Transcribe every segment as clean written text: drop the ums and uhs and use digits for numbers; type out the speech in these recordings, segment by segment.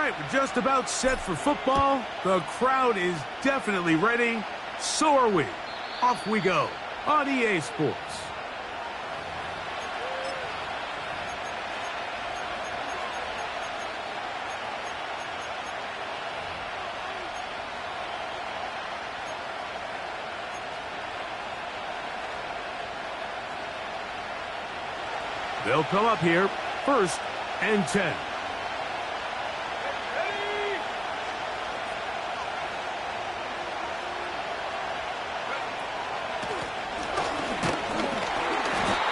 right, we're just about set for football. The crowd is definitely ready. So are we. Off we go on EA Sports. They'll come up here, 1st and 10.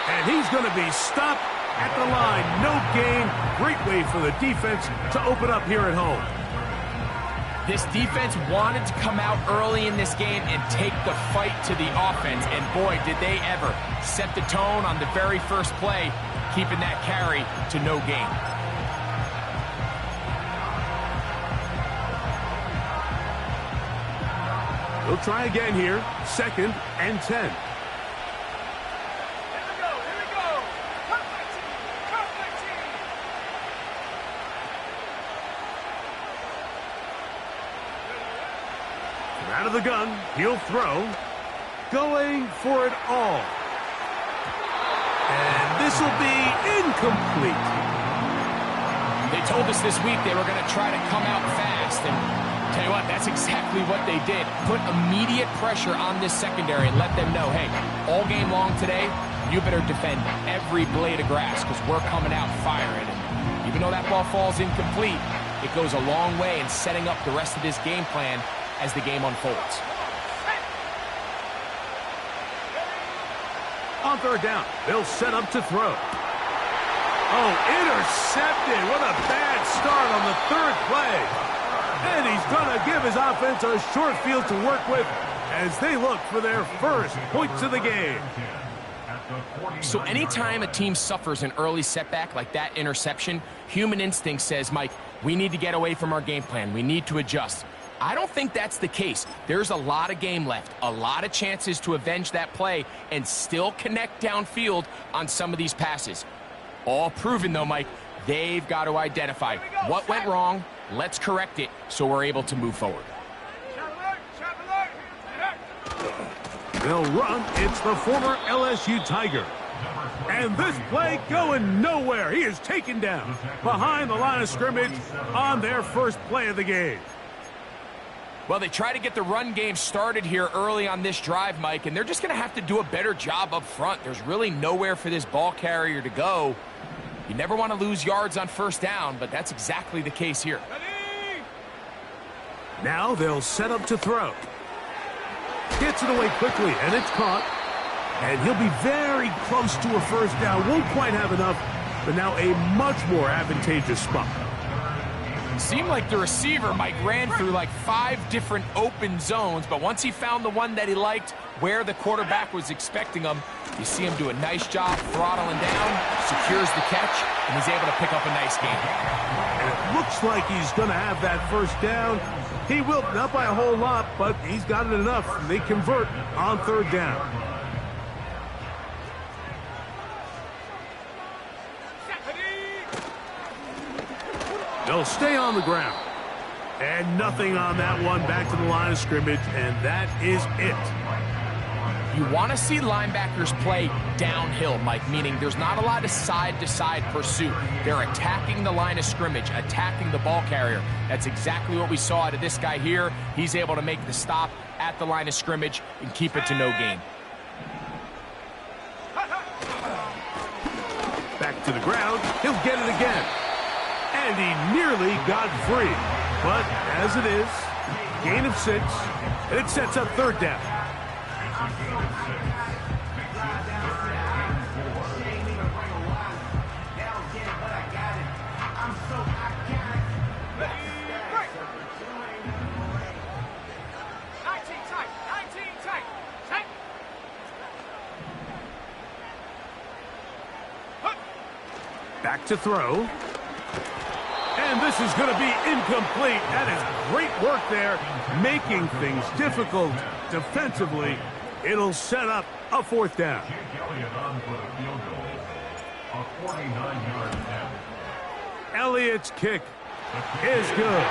And he's going to be stopped at the line. No gain. Great way for the defense to open up here at home. This defense wanted to come out early in this game and take the fight to the offense. And boy, did they ever set the tone on the very first play, keeping that carry to no gain. We'll try again here, 2nd and 10. Out of the gun, he'll throw, going for it all. And this will be incomplete. They told us this week they were going to try to come out fast, and tell you what, that's exactly what they did. Put immediate pressure on this secondary and let them know, hey, all game long today, you better defend every blade of grass because we're coming out firing. And even though that ball falls incomplete, it goes a long way in setting up the rest of this game plan as the game unfolds. On 3rd down, they'll set up to throw. Oh, intercepted. What a bad start on the 3rd play. And he's going to give his offense a short field to work with as they look for their first points of the game. So anytime a team suffers an early setback like that interception, human instinct says, Mike, we need to get away from our game plan. We need to adjust. I don't think that's the case. There's a lot of game left, a lot of chances to avenge that play and still connect downfield on some of these passes. All proven, though, Mike, they've got to identify what went wrong, let's correct it so we're able to move forward. They'll run. It's the former LSU Tiger. And this play going nowhere. He is taken down behind the line of scrimmage on their first play of the game. Well, they try to get the run game started here early on this drive, Mike, and they're just going to have to do a better job up front. There's really nowhere for this ball carrier to go. You never want to lose yards on 1st down, but that's exactly the case here. Now they'll set up to throw. Gets it away quickly, and it's caught. And he'll be very close to a 1st down. Won't quite have enough, but now a much more advantageous spot. Seemed like the receiver, Mike, ran through like 5 different open zones, but once he found the one that he liked where the quarterback was expecting him, you see him do a nice job throttling down, secures the catch, and he's able to pick up a nice gain. And it looks like he's going to have that 1st down. He will, not by a whole lot, but he's got it enough. They convert on 3rd down. They'll stay on the ground. And nothing on that one. Back to the line of scrimmage, and that is it. You want to see linebackers play downhill, Mike, meaning there's not a lot of side-to-side pursuit. They're attacking the line of scrimmage, attacking the ball carrier. That's exactly what we saw out of this guy here. He's able to make the stop at the line of scrimmage and keep it to no gain. Back to the ground. He'll get it again. And he nearly got free. But as it is, gain of 6, and it sets up 3rd down. Back to throw. And this is going to be incomplete. That is great work there, making things difficult defensively. It'll set up a 4th down. Elliott's kick. is good.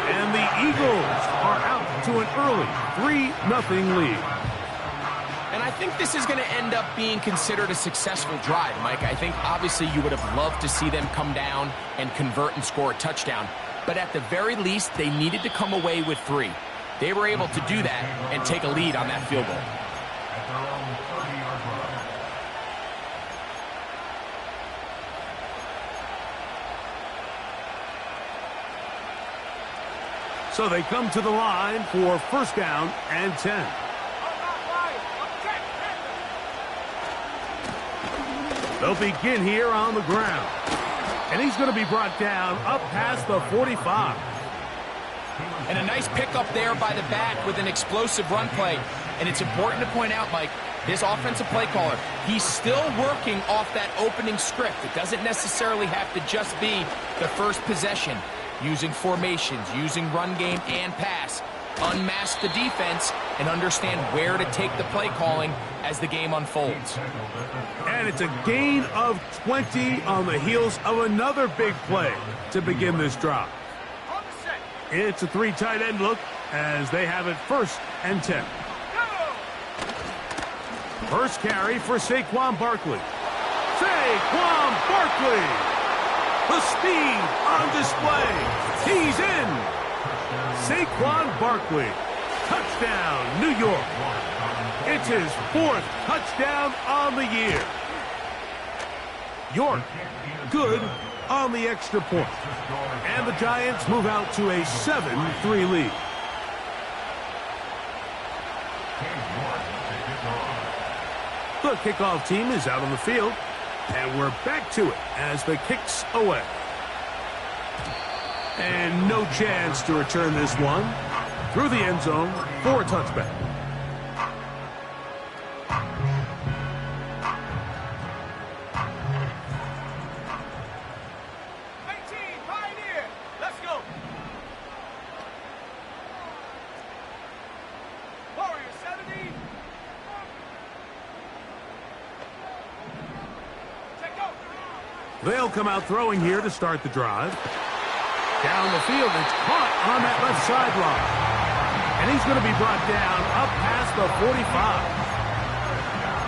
And the Eagles are out to an early 3-0 lead. And I think this is going to end up being considered a successful drive, Mike. I think obviously you would have loved to see them come down and convert and score a touchdown. But at the very least, they needed to come away with 3. They were able to do that and take a lead on that field goal. So they come to the line for 1st down and 10. They'll begin here on the ground. And he's going to be brought down up past the 45. And a nice pickup there by the back with an explosive run play. And it's important to point out, Mike, this offensive play caller, he's still working off that opening script. It doesn't necessarily have to just be the first possession. Using formations, using run game and pass. Unmask the defense and understand where to take the play calling as the game unfolds. And it's a gain of 20 on the heels of another big play to begin this drive. It's a 3 tight end look as they have it 1st and 10. First carry for Saquon Barkley. Saquon Barkley! The speed on display. He's in. Saquon Barkley. Touchdown, New York. It's his 4th touchdown on the year. York, good on the extra point. And the Giants move out to a 7-3 lead. The kickoff team is out on the field. And we're back to it as the kick's away. And no chance to return this one through the end zone for a touchback. Let's go. Warrior 70. They'll come out throwing here to start the drive. Down the field, it's caught on that left sideline. And he's going to be brought down up past the 45.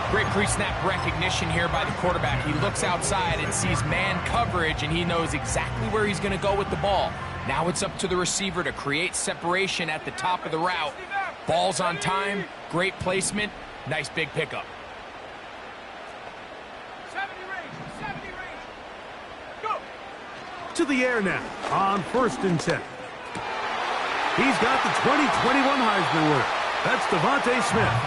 Great pre-snap recognition here by the quarterback. He looks outside and sees man coverage, and he knows exactly where he's going to go with the ball. Now it's up to the receiver to create separation at the top of the route. Ball's on time, great placement, nice big pickup. To the air now on 1st and 10. He's got the 2021 Heisman winner. That's Devontae Smith.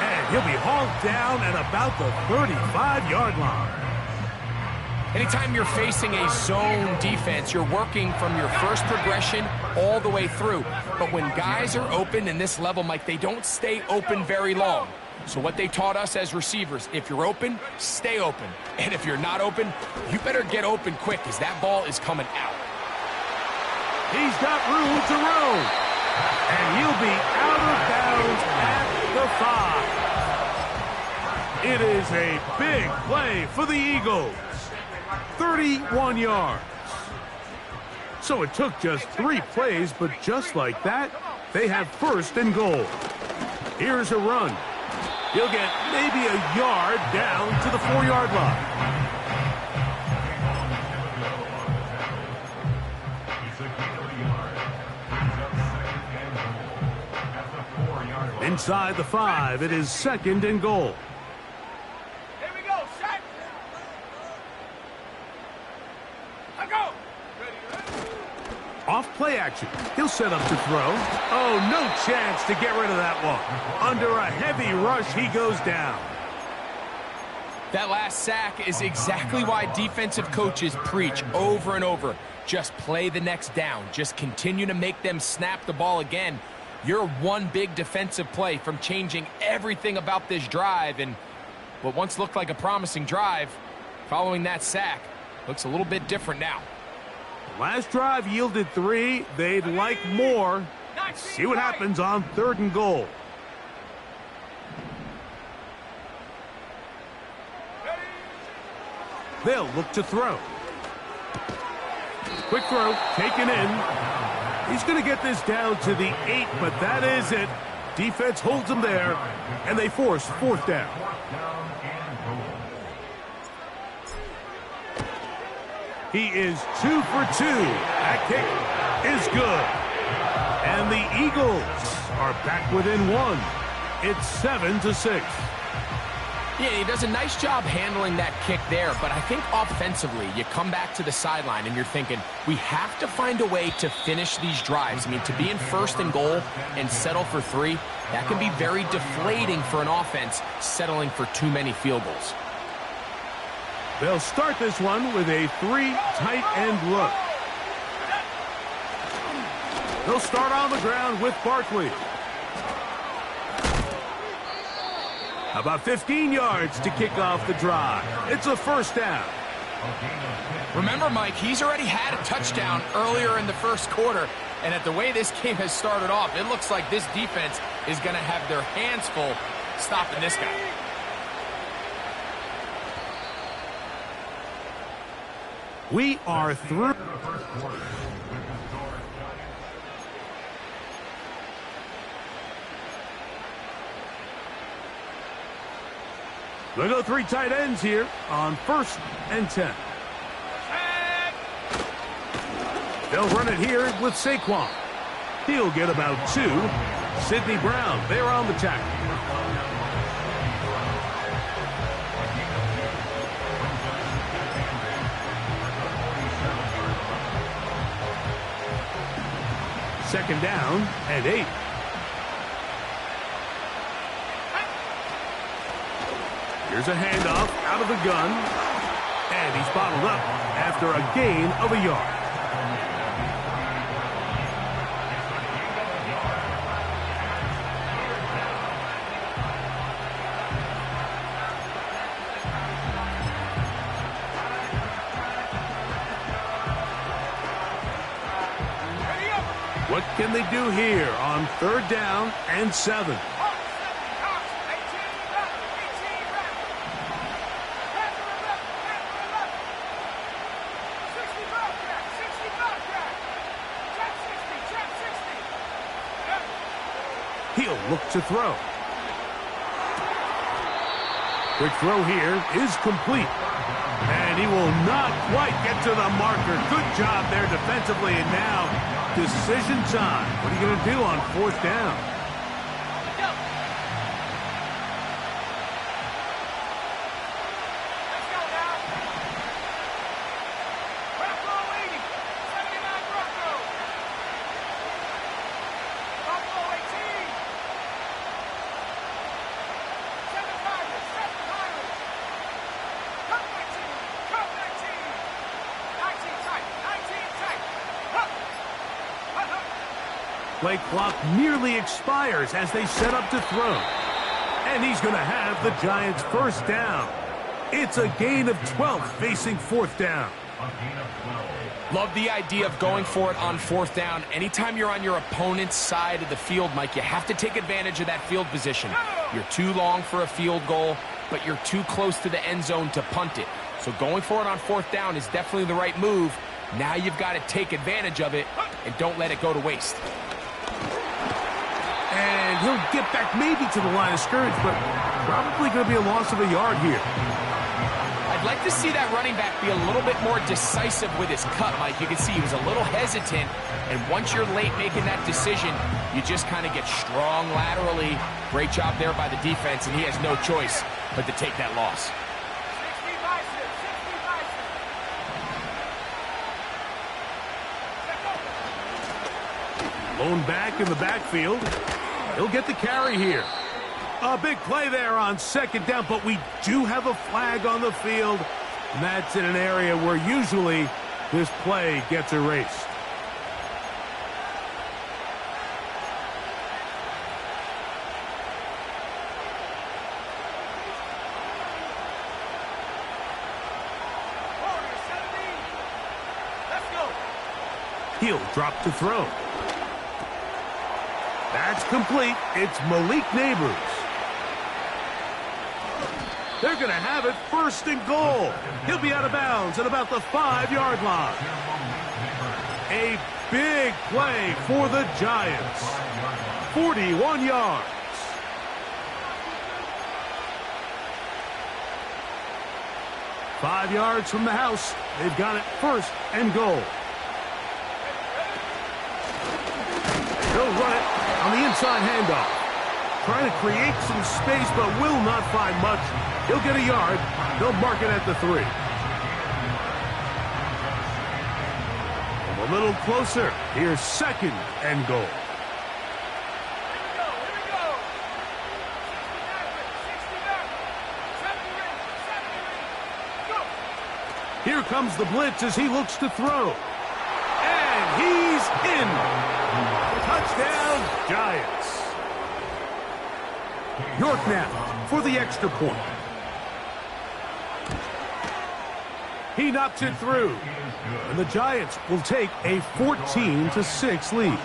And he'll be hauled down at about the 35-yard line. Anytime you're facing a zone defense, you're working from your first progression all the way through. But when guys are open in this level, Mike, they don't stay open very long. So what they taught us as receivers, if you're open, stay open. And if you're not open, you better get open quick because that ball is coming out. He's got room to roam. And he'll be out of bounds at the 5. It is a big play for the Eagles. 31 yards. So it took just 3 plays, but just like that, they have 1st and goal. Here's a run. He'll get maybe a yard down to the 4-yard line. Inside the 5, it is 2nd and goal. Here we go, set. I go. Off play action. He'll set up to throw. Oh, no chance to get rid of that one. Under a heavy rush, he goes down. That last sack is exactly why defensive coaches preach over and over. Just play the next down. Just continue to make them snap the ball again. You're one big defensive play from changing everything about this drive. And what once looked like a promising drive, following that sack, looks a little bit different now. Last drive yielded 3. They'd like more. See what happens on 3rd and goal. They'll look to throw. Quick throw, taken in. He's going to get this down to the 8, but that is it. Defense holds him there, and they force 4th down. He is 2 for 2. That kick is good. And the Eagles are back within 1. It's 7-6. Yeah, he does a nice job handling that kick there, but I think offensively, you come back to the sideline and you're thinking, we have to find a way to finish these drives. I mean, to be in 1st and goal and settle for 3, that can be very deflating for an offense settling for too many field goals. They'll start this one with a 3 tight end look. They'll start on the ground with Barkley. About 15 yards to kick off the drive. It's a 1st down. Remember, Mike, he's already had a touchdown earlier in the 1st quarter, and at the way this game has started off, it looks like this defense is going to have their hands full stopping this guy. We are through. They'll go 3 tight ends here on 1st and 10. They'll run it here with Saquon. He'll get about 2. Sidney Brown, they're on the tackle. Second down and 8. Here's a handoff out of the gun. And he's bottled up after a gain of a yard. What can they do here on 3rd down and 7? He'll look to throw. Quick throw here is complete. And he will not quite get to the marker. Good job there defensively. And now, decision time. What are you going to do on 4th down? Play clock nearly expires as they set up to throw. And he's going to have the Giants' 1st down. It's a gain of 12 facing 4th down. Love the idea of going for it on 4th down. Anytime you're on your opponent's side of the field, Mike, you have to take advantage of that field position. You're too long for a field goal, but you're too close to the end zone to punt it. So going for it on 4th down is definitely the right move. Now you've got to take advantage of it and don't let it go to waste. And he'll get back maybe to the line of scrimmage, but probably going to be a loss of a yard here. I'd like to see that running back be a little bit more decisive with his cut, Mike. You can see he was a little hesitant, and once you're late making that decision, you just kind of get strong laterally. Great job there by the defense, and he has no choice but to take that loss. Lone back in the backfield. He'll get the carry here. A big play there on 2nd down, but we do have a flag on the field. And that's in an area where usually this play gets erased. He'll drop to throw. That's complete. It's Malik Neighbors. They're going to have it 1st and goal. He'll be out of bounds at about the 5-yard line. A big play for the Giants. 41 yards. Five yards from the house. They've got it first and goal. They'll run it on the inside handoff. Trying to create some space, but will not find much. He'll get a yard. They'll mark it at the 3. A little closer. Here's second and goal. Here we go. 69, 70, go. Here comes the blitz as he looks to throw. And he's in. Touchdown, Giants. York now for the extra point. He knocks it through. And the Giants will take a 14-6 lead.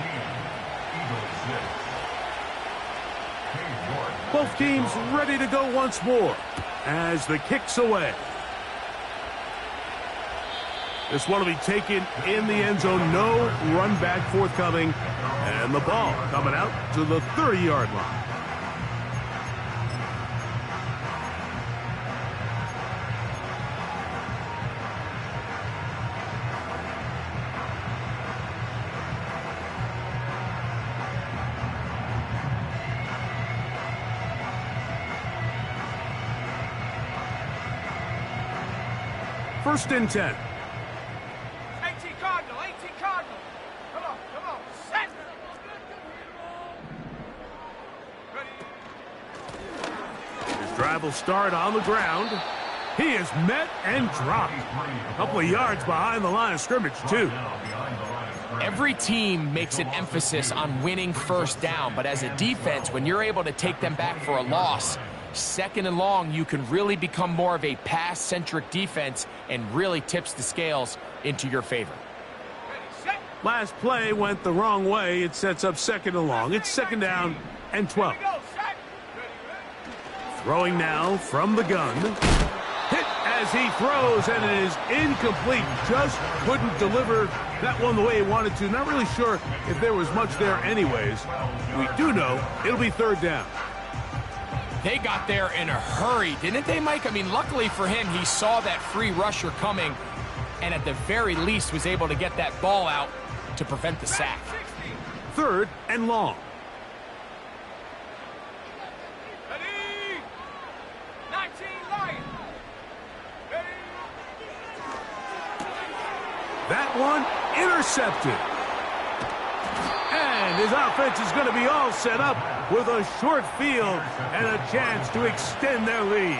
Both teams ready to go once more as the kick's away. This one will be taken in the end zone. No run back forthcoming. And the ball coming out to the 30-yard line. First and 10. 18 Cardinal, 18 Cardinal. Come on, set. Ready. His drive will start on the ground. He is met and dropped. A couple of yards behind the line of scrimmage, too. Every team makes an emphasis on winning first down, but as a defense, when you're able to take them back for a loss, second and long, you can really become more of a pass-centric defense and really tips the scales into your favor. Last play went the wrong way. It sets up second and long. It's second down and 12. Throwing now from the gun. Hit as he throws, and it is incomplete. Just couldn't deliver that one the way he wanted to. Not really sure if there was much there anyways. We do know it'll be third down. They got there in a hurry, didn't they, Mike? I mean, luckily for him, he saw that free rusher coming and at the very least was able to get that ball out to prevent the sack. Third and long. Ready. 19 Lions. Ready. That one intercepted. And his offense is going to be all set up with a short field and a chance to extend their lead.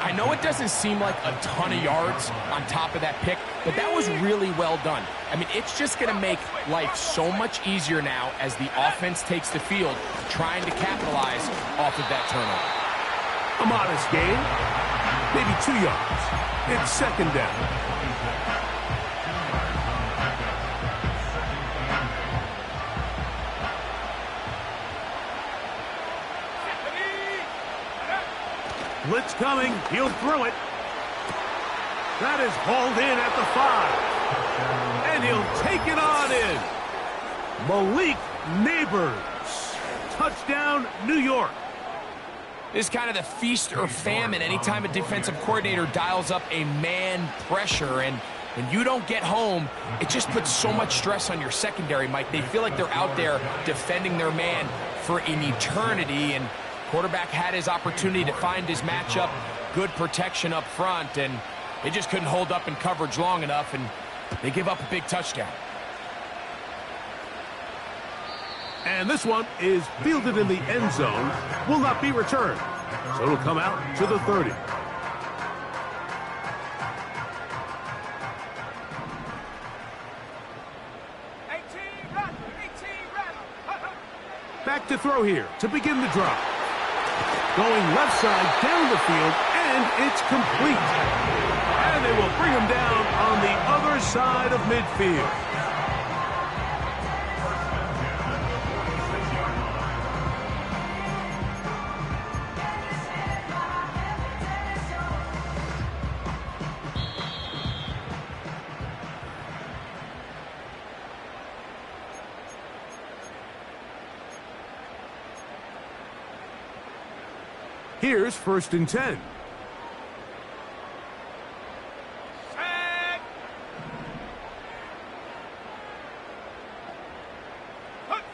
I know it doesn't seem like a ton of yards on top of that pick, but that was really well done. I mean, it's just going to make life so much easier now as the offense takes the field, trying to capitalize off of that turnover. A modest gain, maybe 2 yards. It's second down. Blitz coming. He'll throw it. That is hauled in at the 5. And he'll take it on in. Malik Neighbors. Touchdown, New York. This is kind of the feast or famine anytime a defensive coordinator dials up a man pressure. And when you don't get home, it just puts so much stress on your secondary, Mike. They feel like they're out there defending their man for an eternity. And quarterback had his opportunity to find his matchup, good protection up front, and they just couldn't hold up in coverage long enough, and they give up a big touchdown. And this one is fielded in the end zone, will not be returned. So it'll come out to the 30. Back to throw here to begin the drive. Going left side down the field, and it's complete. And they will bring him down on the other side of midfield. Here's 1st and 10. Set. Hut.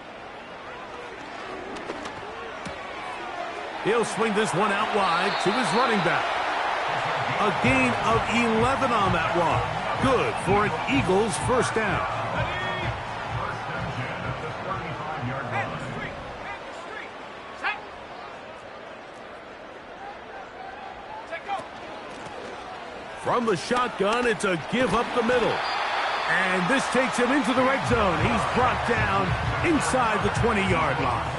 He'll swing this one out wide to his running back. A gain of 11 on that one. Good for an Eagles 1st down. Man the street. Man the street. Set. Take go. From the shotgun, it's a give up the middle. And this takes him into the red zone. He's brought down inside the 20-yard line.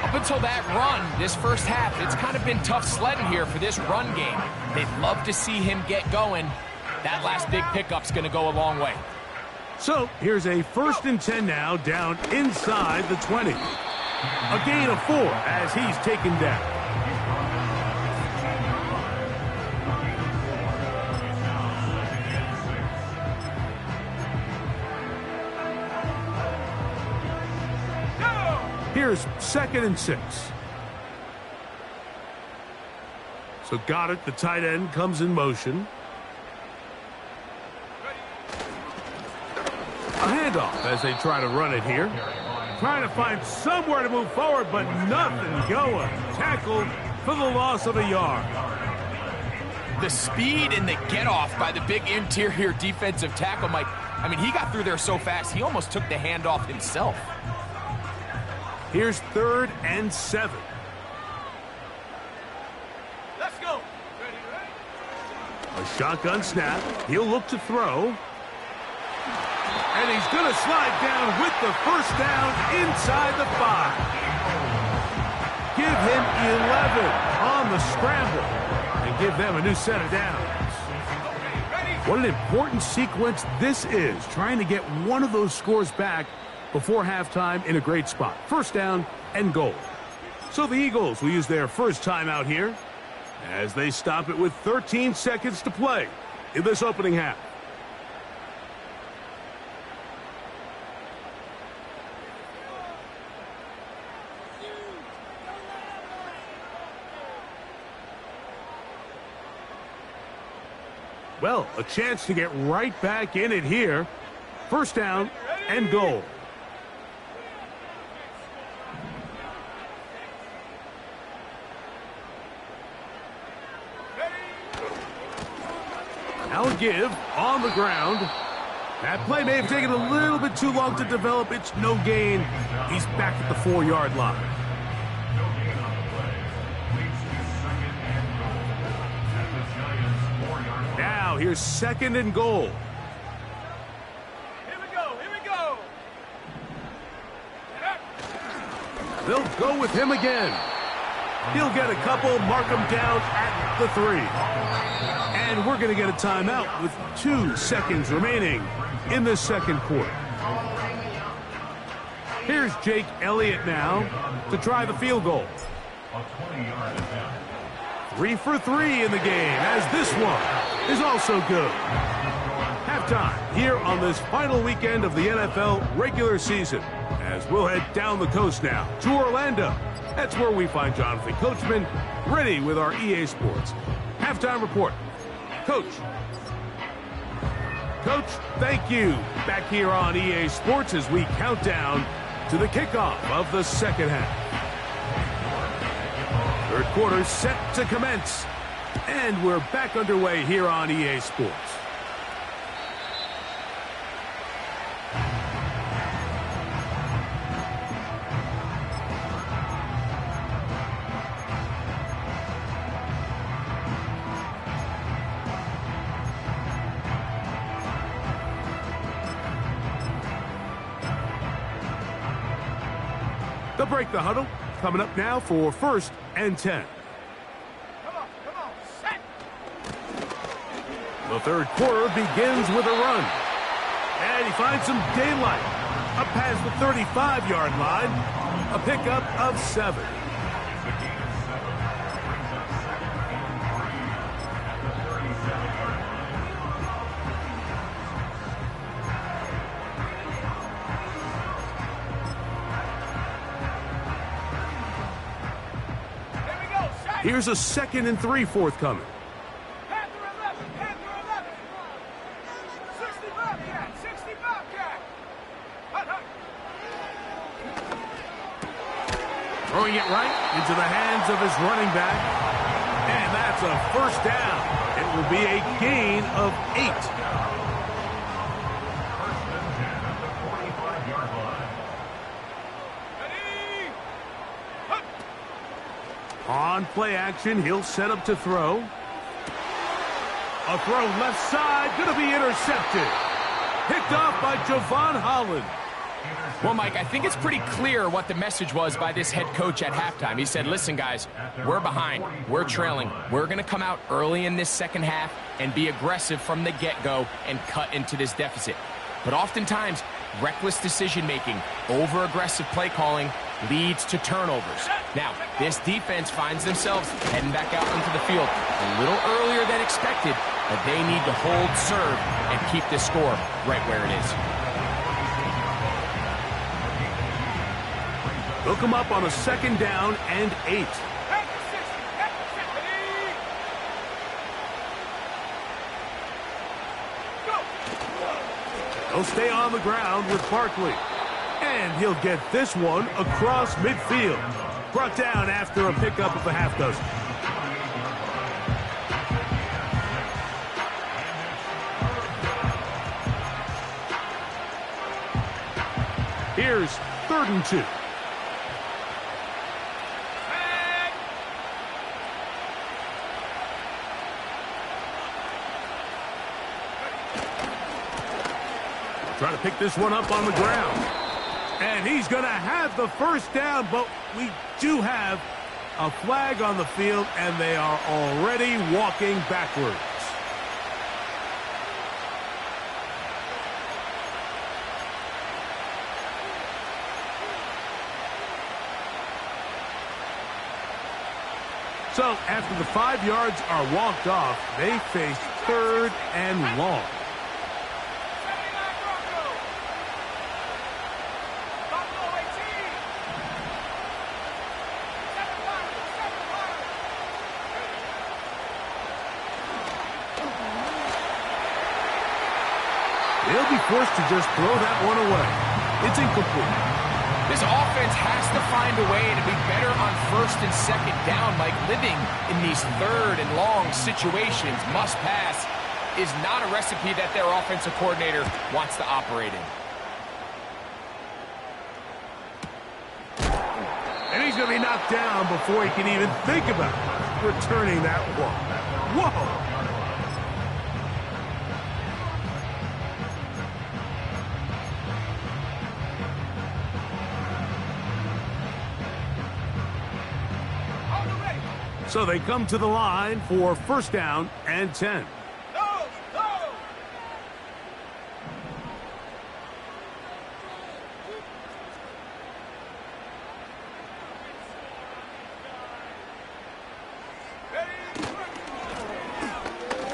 Up until that run, this first half, it's kind of been tough sledding here for this run game. They'd love to see him get going. That last big pickup's going to go a long way. So here's a 1st and 10 now, down inside the 20. A gain of 4 as he's taken down. Here's 2nd and 6. So got it. The tight end comes in motion. A handoff as they try to run it here. Trying to find somewhere to move forward, but nothing going. Tackled for the loss of a yard. The speed and the get-off by the big interior defensive tackle, Mike. I mean, he got through there so fast, he almost took the handoff himself. Here's 3rd and 7. Let's go. Ready. A shotgun snap. He'll look to throw. And he's going to slide down with the 1st down inside the 5. Give him 11 on the scramble and give them a new set of downs. What an important sequence this is, trying to get one of those scores back before halftime in a great spot. 1st down and goal. So the Eagles will use their first timeout here as they stop it with 13 seconds to play in this opening half. Well, a chance to get right back in it here. 1st down and goal. Now a give on the ground. That play may have taken a little bit too long to develop. It's no gain. He's back at the 4-yard line. Now here's 2nd and goal. Here we go. Here we go. They'll go with him again. He'll get a couple, mark him down at the 3. And we're going to get a timeout with 2 seconds remaining in the 2nd quarter. Here's Jake Elliott now to try the field goal. 3 for 3 in the game, as this one is also good. Halftime here on this final weekend of the NFL regular season, as we'll head down the coast now to Orlando. That's where we find Jonathan Coachman ready with our EA Sports halftime report. Coach, thank you. Back here on EA Sports as we count down to the kickoff of the 2nd half. 3rd quarter set to commence. And we're back underway here on EA Sports. They'll break the huddle. Coming up now for 1st and 10. Come on. Set. The 3rd quarter begins with a run. And he finds some daylight. Up past the 35-yard line. A pickup of 7. Here we go. Here's a 2nd and 3 forthcoming. Panther 11, Panther 11. 60 Bobcat, 60 Bobcat. Hut, hut. Throwing it right into the hands of his running back. And that's a first down. It will be a gain of 8. On play action, he'll set up to throw. A throw left side, going to be intercepted. Picked off by Javon Holland. Well, Mike, I think it's pretty clear what the message was by this head coach at halftime. He said, listen, guys, we're behind. We're trailing. We're going to come out early in this second half and be aggressive from the get-go and cut into this deficit. But oftentimes, reckless decision-making, over-aggressive play calling leads to turnovers. Now, this defense finds themselves heading back out into the field a little earlier than expected, but they need to hold serve and keep this score right where it is. They'll come up on a 2nd down and 8. He'll stay on the ground with Barkley. And he'll get this one across midfield. Brought down after a pickup of a half dozen. Here's 3rd and 2. Trying to pick this one up on the ground. And he's going to have the first down, but we do have a flag on the field, and they are already walking backwards. So after the 5 yards are walked off, they face 3rd and long. They'll be forced to just throw that one away. It's incomplete. This offense has to find a way to be better on 1st and 2nd down. Like, living in these 3rd and long situations, must pass, is not a recipe that their offensive coordinator wants to operate in. And he's going to be knocked down before he can even think about returning that one. Whoa! So they come to the line for 1st down and 10. Go, go.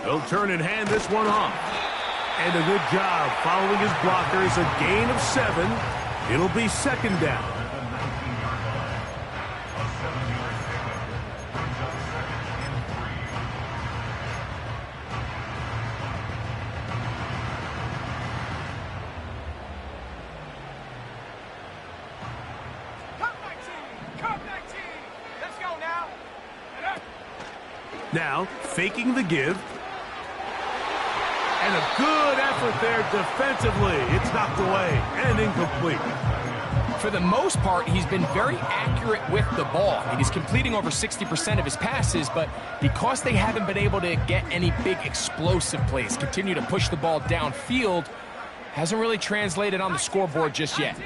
He'll turn and hand this one off. And a good job following his blockers. A gain of 7. It'll be 2nd down. Now, faking the give. And a good effort there defensively. It's knocked away and incomplete. For the most part, he's been very accurate with the ball. I mean, he's completing over 60% of his passes, but because they haven't been able to get any big explosive plays, continue to push the ball downfield, hasn't really translated on the scoreboard just yet.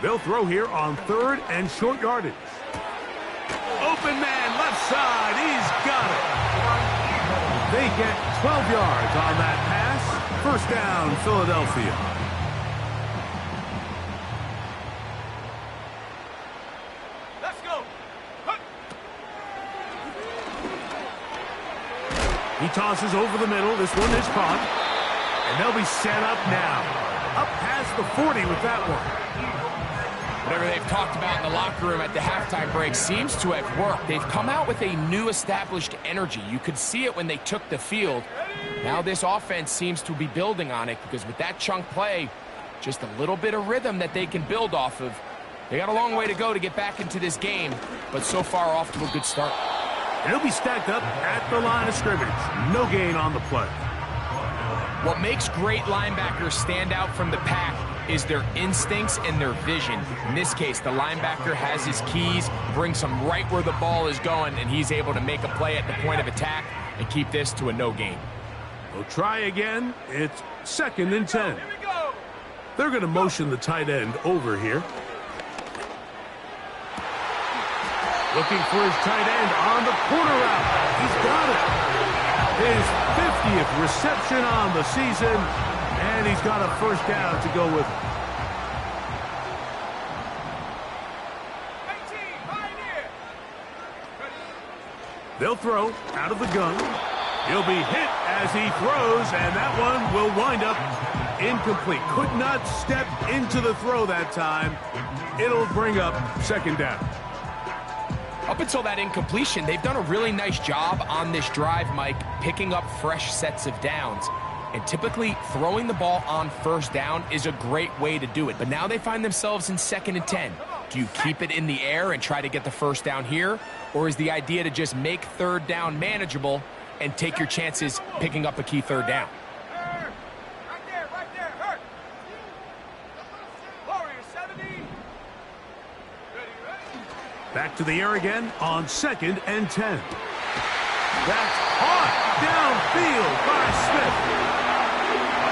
They'll throw here on 3rd and short yardage. Open man, left side, he's got it. They get 12 yards on that pass. 1st down, Philadelphia. Let's go. He tosses over the middle. This one is caught. And they'll be set up now. Up past the 40 with that one. Whatever they've talked about in the locker room at the halftime break seems to have worked. They've come out with a new established energy. You could see it when they took the field. Now this offense seems to be building on it because with that chunk play, just a little bit of rhythm that they can build off of. They got a long way to go to get back into this game, but so far off to a good start. It'll be stacked up at the line of scrimmage. No gain on the play. What makes great linebackers stand out from the pack is their instincts and their vision. In this case, the linebacker has his keys, brings them right where the ball is going, and he's able to make a play at the point of attack and keep this to a no gain. They'll try again. It's 2nd and 10. They're going to motion the tight end over here. Looking for his tight end on the corner route. He's got it. His 50th reception on the season, and he's got a first down to go with it. They'll throw out of the gun. He'll be hit as he throws, and that one will wind up incomplete. Could not step into the throw that time. It'll bring up 2nd down. Up until that incompletion, they've done a really nice job on this drive, Mike, picking up fresh sets of downs. And typically, throwing the ball on 1st down is a great way to do it. But now they find themselves in 2nd and 10. Do you keep it in the air and try to get the 1st down here? Or is the idea to just make 3rd down manageable and take your chances picking up a key 3rd down? Back to the air again on 2nd and 10. That's hot downfield by Smith.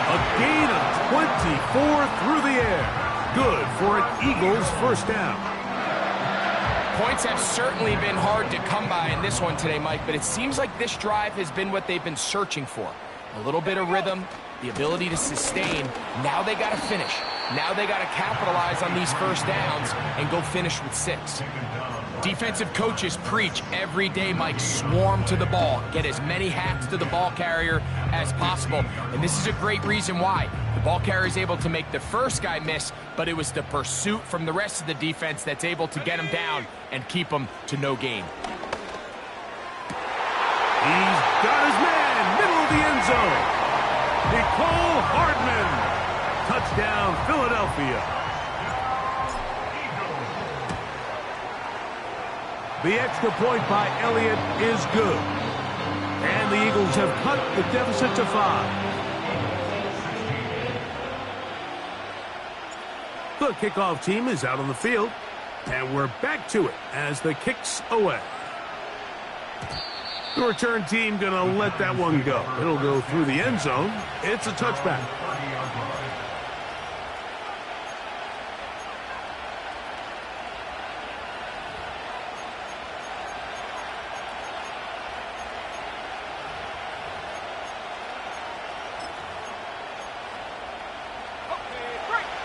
A gain of 24 through the air. Good for an Eagles 1st down. Points have certainly been hard to come by in this one today, Mike, but it seems like this drive has been what they've been searching for. A little bit of rhythm, the ability to sustain. Now they got to finish. Now they got to capitalize on these 1st downs and go finish with 6. Defensive coaches preach every day, Mike, swarm to the ball. Get as many hacks to the ball carrier as possible. And this is a great reason why. The ball carrier is able to make the first guy miss, but it was the pursuit from the rest of the defense that's able to get him down and keep him to no gain. He's got his man, middle of the end zone. Nicole Hardman. Touchdown, Philadelphia. The extra point by Elliott is good. And the Eagles have cut the deficit to 5. The kickoff team is out on the field. And we're back to it as the kick's away. The return team going to let that one go. It'll go through the end zone. It's a touchback.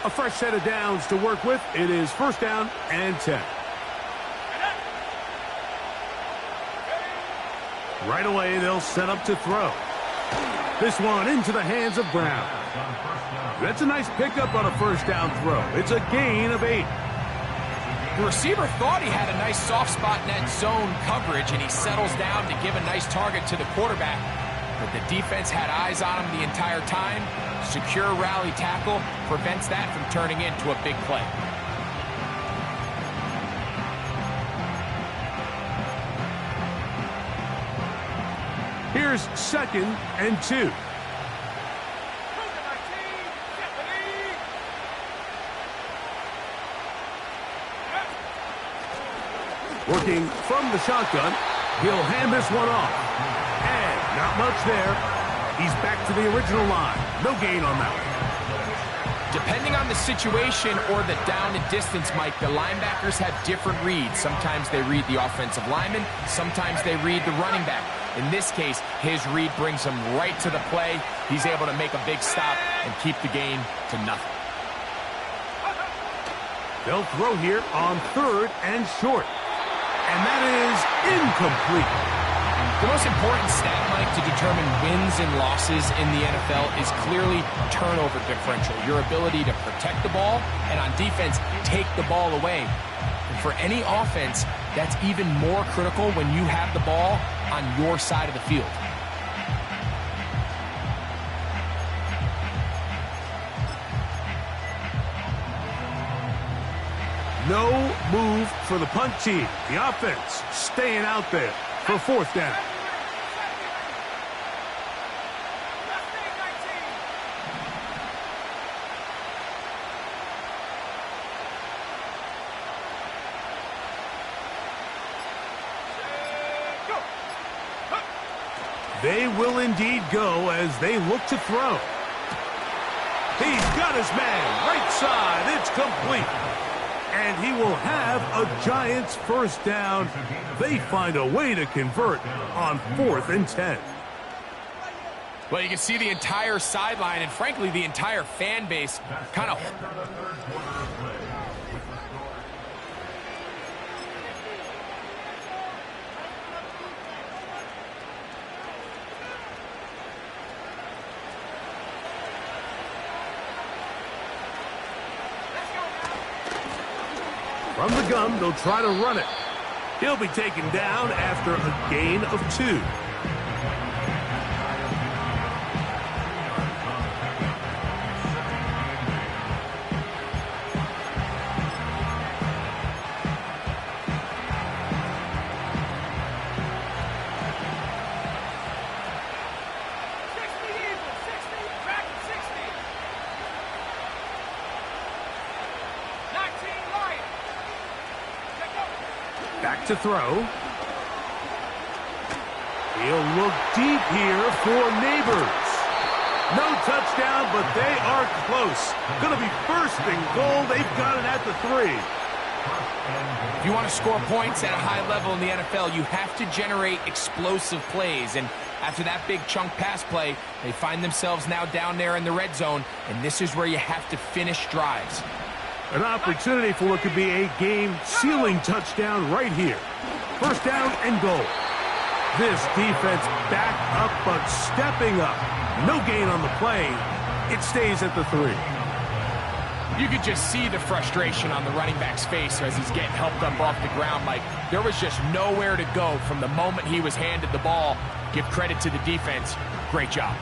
A fresh set of downs to work with. It is 1st down and 10. Right away, they'll set up to throw. This one into the hands of Brown. That's a nice pickup on a 1st down throw. It's a gain of 8. The receiver thought he had a nice soft spot in that zone coverage, and he settles down to give a nice target to the quarterback. But the defense had eyes on him the entire time. Secure rally tackle prevents that from turning into a big play. Here's 2nd and 2. Working from the shotgun, he'll hand this one off. And not much there. He's back to the original line. No gain on that one. Depending on the situation or the down and distance, Mike, the linebackers have different reads. Sometimes they read the offensive lineman. Sometimes they read the running back. In this case, his read brings him right to the play. He's able to make a big stop and keep the gain to nothing. They'll throw here on 3rd and short. And that is incomplete. The most important stat, Mike, to determine wins and losses in the NFL is clearly turnover differential, your ability to protect the ball and on defense, take the ball away. And for any offense, that's even more critical when you have the ball on your side of the field. No move for the punt team. The offense staying out there for fourth down. They will indeed go as they look to throw. He's got his man right side. It's complete. And he will have a Giants first down. They find a way to convert on 4th and 10. Well, you can see the entire sideline and, frankly, the entire fan base kind of... From the gun, they'll try to run it. He'll be taken down after a gain of 2. Back to throw. He'll look deep here for Neighbors. No touchdown, but they are close. Going to be first and goal. They've got it at the 3. If you want to score points at a high level in the NFL, you have to generate explosive plays. And after that big chunk pass play, they find themselves now down there in the red zone, and this is where you have to finish drives. An opportunity for what could be a game-sealing touchdown right here. First down and goal. This defense back up, but stepping up. No gain on the play. It stays at the 3. You could just see the frustration on the running back's face as he's getting helped up off the ground. Like, there was just nowhere to go from the moment he was handed the ball. Give credit to the defense. Great job.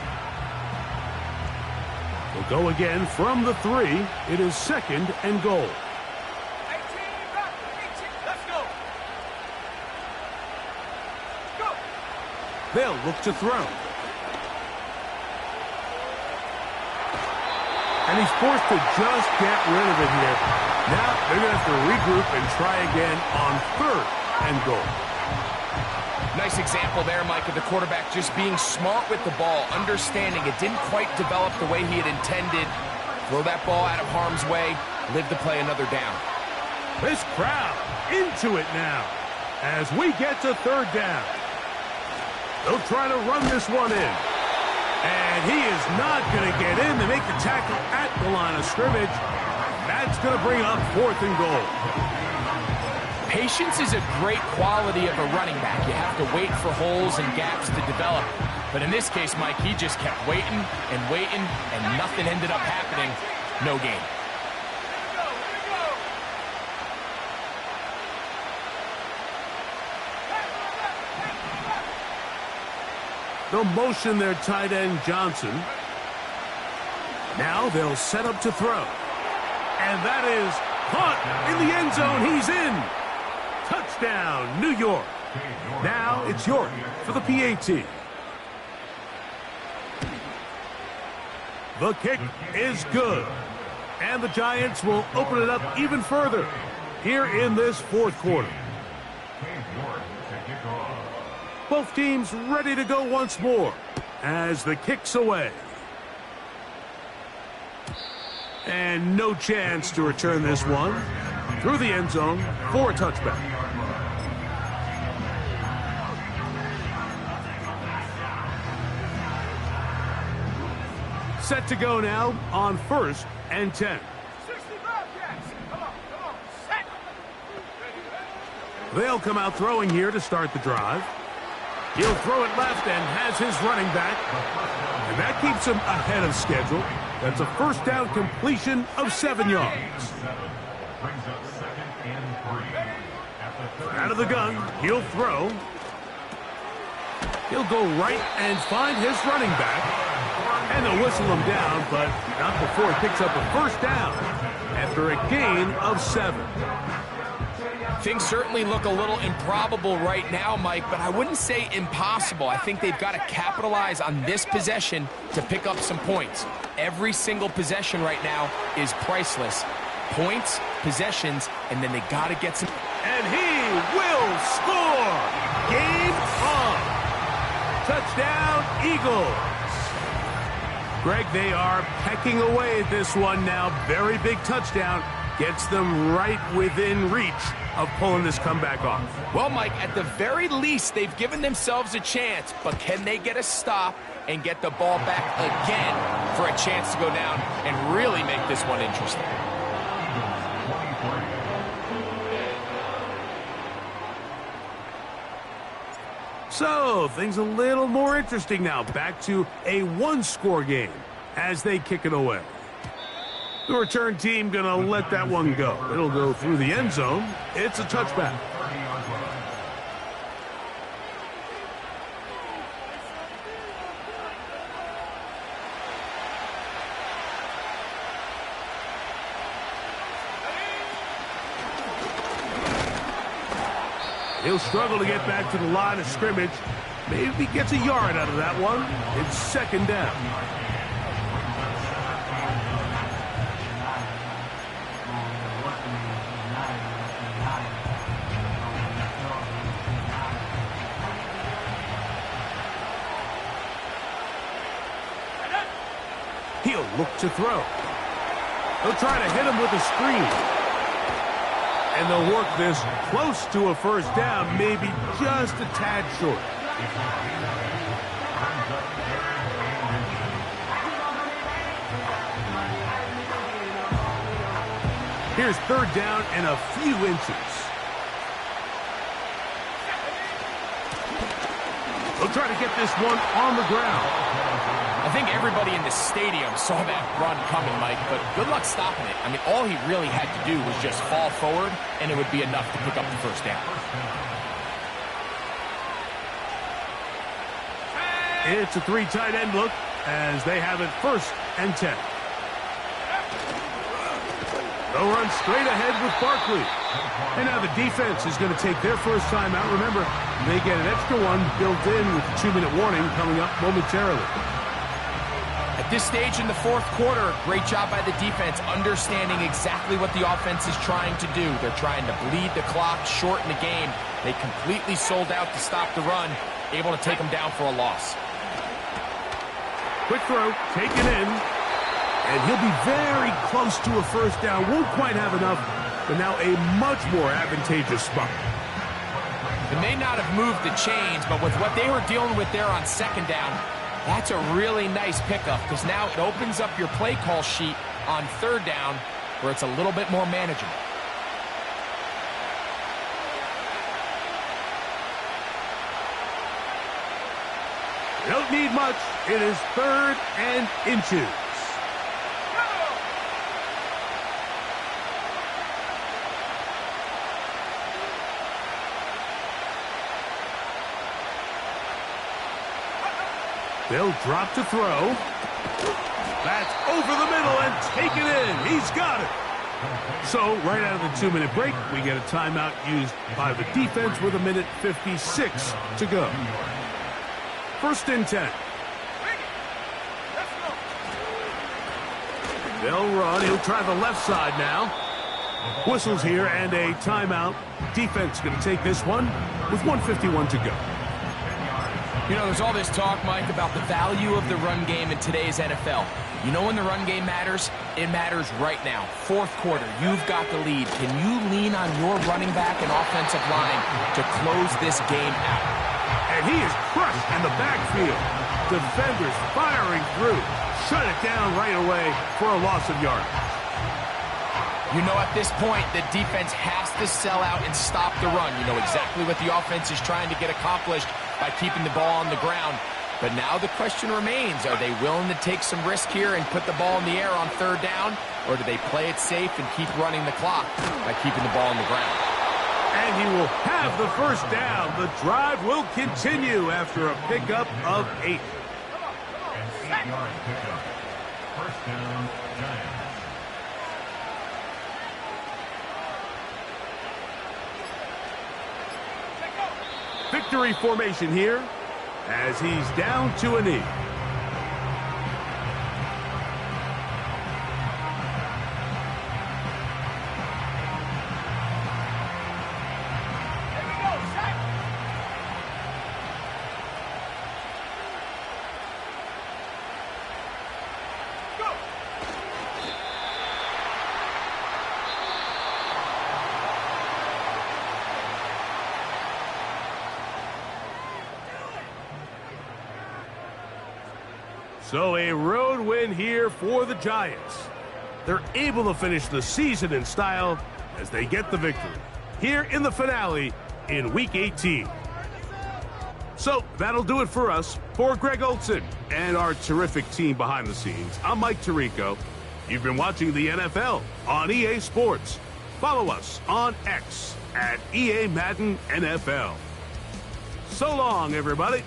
We'll go again from the 3. It is 2nd and goal. 18, let's go. Go. They'll look to throw. And he's forced to just get rid of it here. Now they're going to have to regroup and try again on 3rd and goal. Nice example there, Mike, of the quarterback just being smart with the ball, understanding it didn't quite develop the way he had intended. Throw that ball out of harm's way, live to play another down. This crowd into it now as we get to 3rd down. They'll try to run this one in. And he is not going to get in. They make the tackle at the line of scrimmage. That's going to bring up 4th and goal. Patience is a great quality of a running back. You have to wait for holes and gaps to develop. But in this case, Mike, he just kept waiting and waiting, and nothing ended up happening. No gain. They'll motion their tight end, Johnson. Now they'll set up to throw. And that is caught in the end zone. He's in. Touchdown, New York. Now it's York for the PAT. The kick is good. And the Giants will open it up even further here in this 4th quarter. Both teams ready to go once more as the kick's away. And no chance to return this one through the end zone for a touchback. Set to go now on 1st and 10. 65 cats. Come on, set. They'll come out throwing here to start the drive. He'll throw it left and has his running back. And that keeps him ahead of schedule. That's a first down completion of 7 yards. Out of the gun, he'll throw. He'll go right and find his running back. And they'll whistle him down, but not before he picks up a first down after a gain of 7. Things certainly look a little improbable right now, Mike, but I wouldn't say impossible. I think they've got to capitalize on this possession to pick up some points. Every single possession right now is priceless. Points, possessions, and then they got to get some... And he will score! Game on! Touchdown, Eagles! Greg, they are pecking away at this one now. Very big touchdown. Gets them right within reach of pulling this comeback off. Well, Mike, at the very least, they've given themselves a chance, but can they get a stop and get the ball back again for a chance to go down and really make this one interesting? So, things a little more interesting now. Back to a one-score game as they kick it away. The return team going to let that one go. It'll go through the end zone. It's a touchback. He'll struggle to get back to the line of scrimmage. Maybe gets a yard out of that one. It's second down. He'll look to throw. He'll try to hit him with a screen. And they'll work this close to a first down, maybe just a tad short. Here's third down and a few inches. They'll try to get this one on the ground. I think everybody in the stadium saw that run coming, Mike, but good luck stopping it. I mean, all he really had to do was just fall forward, and it would be enough to pick up the first down. It's a 3 tight end look as they have it first and 10. They'll run straight ahead with Barkley. And now the defense is going to take their first time out. Remember, they get an extra one built in with the 2-minute warning coming up momentarily. At this stage in the fourth quarter, great job by the defense understanding exactly what the offense is trying to do. They're trying to bleed the clock, shorten the game. They completely sold out to stop the run, able to take them down for a loss. Quick throw, taken in, and he'll be very close to a first down. Won't quite have enough, but now a much more advantageous spot. They may not have moved the chains, but with what they were dealing with there on second down, that's a really nice pickup because now it opens up your play call sheet on third down where it's a little bit more manageable. They don't need much. It is third and inches. They'll drop to throw. That's over the middle and taken in. He's got it. So, right out of the 2-minute break, we get a timeout used by the defense with 1:56 to go. First and 10. They'll run. He'll try the left side now. Whistles here and a timeout. Defense going to take this one with 1:51 to go. You know, there's all this talk, Mike, about the value of the run game in today's NFL. You know when the run game matters? It matters right now. Fourth quarter, you've got the lead. Can you lean on your running back and offensive line to close this game out? And he is crushed in the backfield. Defenders firing through. Shut it down right away for a loss of yardage. You know, at this point, the defense has to sell out and stop the run. You know exactly what the offense is trying to get accomplished. by keeping the ball on the ground. But now the question remains, are they willing to take some risk here and put the ball in the air on third down? Or do they play it safe and keep running the clock by keeping the ball on the ground? And he will have the first down. The drive will continue after a pickup of 8. An 8-yard pickup. First down, Giants. Victory formation here as he's down to a knee. So a road win here for the Giants. They're able to finish the season in style as they get the victory here in the finale in Week 18. So that'll do it for us. For Greg Olson and our terrific team behind the scenes, I'm Mike Tirico. You've been watching the NFL on EA Sports. Follow us on X at EA Madden NFL. So long, everybody.